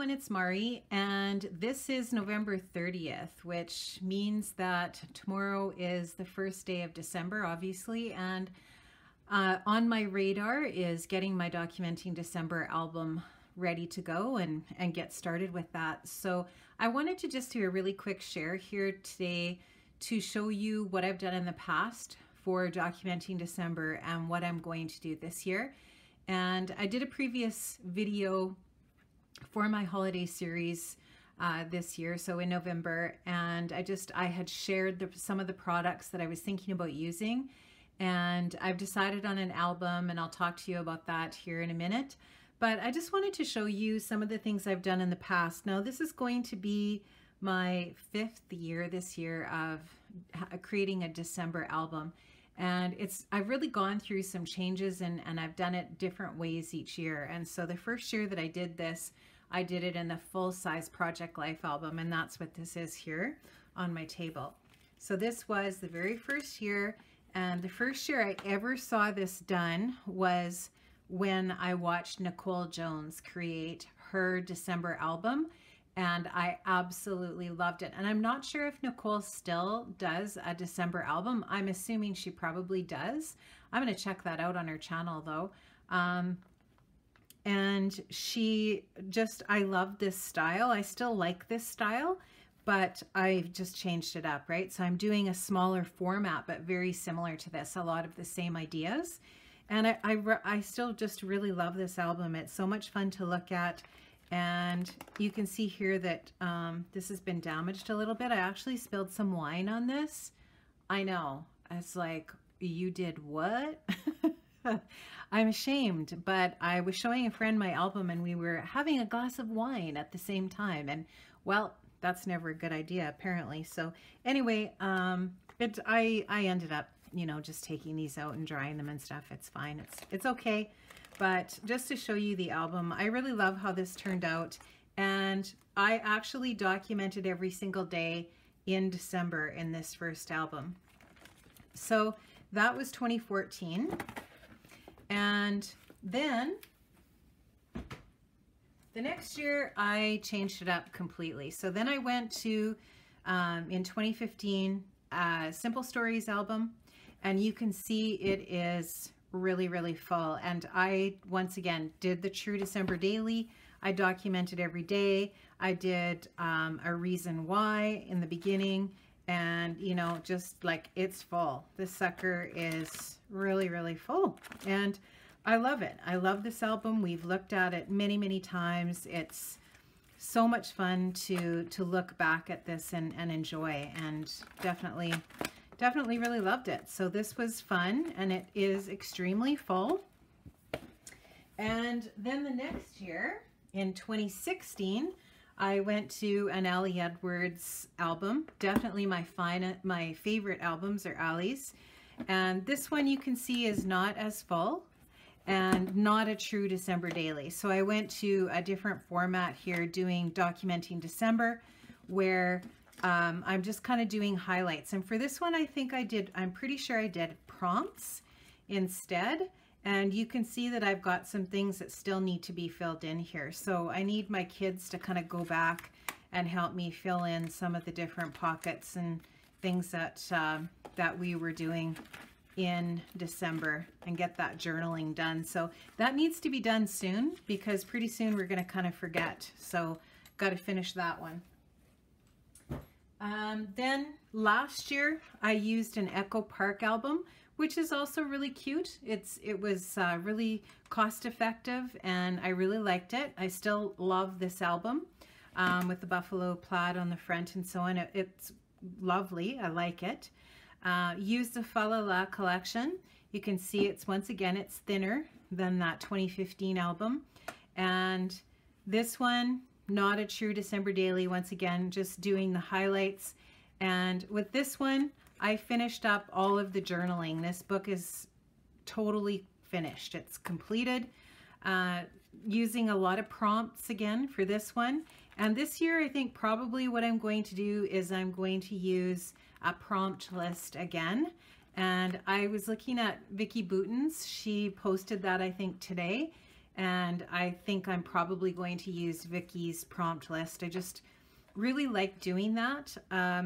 everyone, it's Mari, and this is November 30th, which means that tomorrow is the first day of December, obviously, and on my radar is getting my Documenting December album ready to go and get started with that. So I wanted to just do a really quick share here today to show you what I've done in the past for Documenting December and what I'm going to do this year. And I did a previous video for my holiday series this year, so in November, and I had shared some of the products that I was thinking about using, and I've decided on an album, and I'll talk to you about that here in a minute. But I just wanted to show you some of the things I've done in the past. Now this is going to be my 5th year this year of creating a December album. And I've really gone through some changes and I've done it different ways each year. And so the first year that I did this, I did it in the full-size Project Life album, and that's what this is here on my table. So this was the very first year, and the first year I ever saw this done was when I watched Nicole Jones create her December album. And I absolutely loved it. And I'm not sure if Nicole still does a December album. I'm assuming she probably does. I'm going to check that out on her channel though. And I love this style. I still like this style, but I've just changed it up, right? So I'm doing a smaller format, but very similar to this, a lot of the same ideas. And I still just really love this album. It's so much fun to look at. And you can see here that this has been damaged a little bit. I actually spilled some wine on this. I know. It's like, you did what? I'm ashamed, but I was showing a friend my album and we were having a glass of wine at the same time. And well, that's never a good idea apparently. So anyway, I ended up, you know, just taking these out and drying them and stuff. It's fine. It's okay. But just to show you the album, I really love how this turned out. And I actually documented every single day in December in this first album. So that was 2014. And then the next year I changed it up completely. So then I went to, in 2015, Simple Stories album. And you can see it is really full, and I once again did the true December daily. I documented every day. I did a reason why in the beginning, and you know, just like, it's full. This sucker is really full, and I love it. I love this album. We've looked at it many times. It's so much fun to look back at this and enjoy, and definitely really loved it. So this was fun, and it is extremely full. And then the next year, in 2016, I went to an Ali Edwards album. Definitely my favorite albums are Ali's. And this one you can see is not as full and not a true December daily. So I went to a different format here doing Documenting December, where I'm just kind of doing highlights. And for this one, I'm pretty sure I did prompts instead. And you can see that I've got some things that still need to be filled in here. So I need my kids to kind of go back and help me fill in some of the different pockets and things that, that we were doing in December, and get that journaling done. So that needs to be done soon, because pretty soon we're going to kind of forget. So got to finish that one. Then last year I used an Echo Park album, which is also really cute. It was really cost effective, and I really liked it. I still love this album with the buffalo plaid on the front and so on. It's lovely. I like it. Used the Fa La La collection. You can see once again, it's thinner than that 2015 album. And this one, not a true December daily, once again, just doing the highlights. And with this one, I finished up all of the journaling. This book is totally finished. It's completed. Using a lot of prompts again for this one. And this year, I think probably what I'm going to do is I'm going to use a prompt list again. And I was looking at Vicki Boutin's. She posted that, I think, today. And I think I'm probably going to use Vicky's prompt list. I just really like doing that.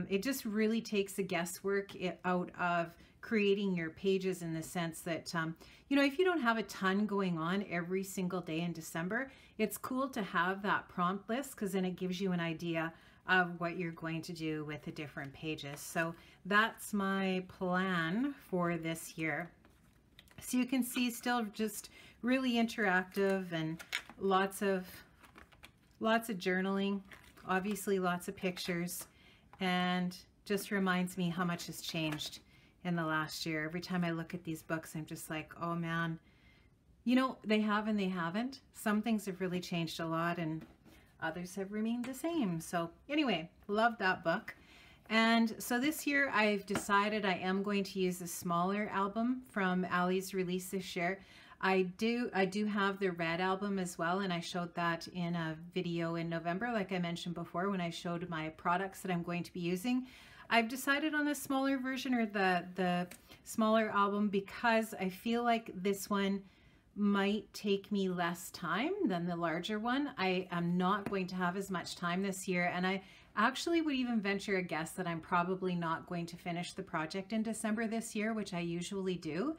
It just really takes the guesswork out of creating your pages, in the sense that, you know, if you don't have a ton going on every single day in December, it's cool to have that prompt list, because then it gives you an idea of what you're going to do with the different pages. So that's my plan for this year. So you can see, still just really interactive, and lots of journaling, obviously lots of pictures, and just reminds me how much has changed in the last year. Every time I look at these books, I'm just like, oh man, you know, they have and they haven't. Some things have really changed a lot, and others have remained the same. So anyway, love that book. And so this year I've decided I am going to use the smaller album from Ali's release this year. I do have the red album as well, and I showed that in a video in November, like I mentioned before, when I showed my products that I'm going to be using. I've decided on the smaller version, or the smaller album, because I feel like this one might take me less time than the larger one. I am not going to have as much time this year, and I actually would even venture a guess that I'm probably not going to finish the project in December this year, which I usually do.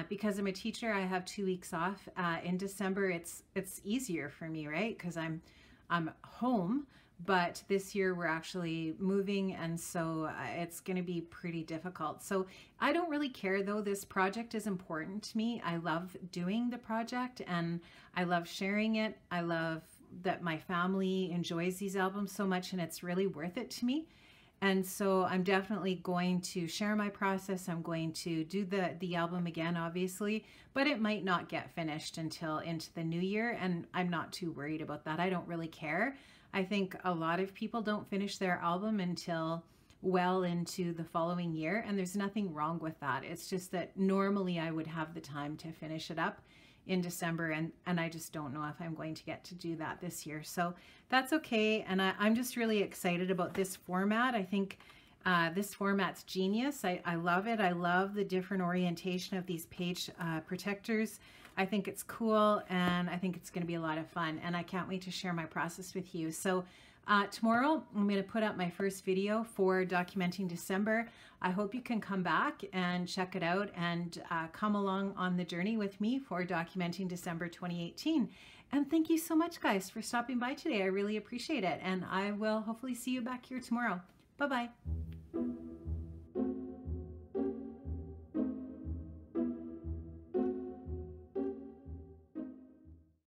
Because I'm a teacher, I have 2 weeks off. In December, it's easier for me, right? Because I'm home. But this year we're actually moving, and so it's going to be pretty difficult. So I don't really care, though. This project is important to me. I love doing the project, and I love sharing it. I love that my family enjoys these albums so much, and it's really worth it to me. And so I'm definitely going to share my process. I'm going to do the album again, obviously, but it might not get finished until into the new year, and I'm not too worried about that. I don't really care. I think a lot of people don't finish their album until well into the following year, and there's nothing wrong with that. It's just that normally I would have the time to finish it up in December, and I just don't know if I'm going to get to do that this year. So that's okay, and I'm just really excited about this format. I think this format's genius. I love it. I love the different orientation of these page protectors. I think it's cool, and I think it's going to be a lot of fun, and I can't wait to share my process with you. So tomorrow I'm going to put up my first video for documenting December. I hope you can come back and check it out, and come along on the journey with me for documenting December 2018. And thank you so much, guys, for stopping by today. I really appreciate it, and I will hopefully see you back here tomorrow. Bye-bye.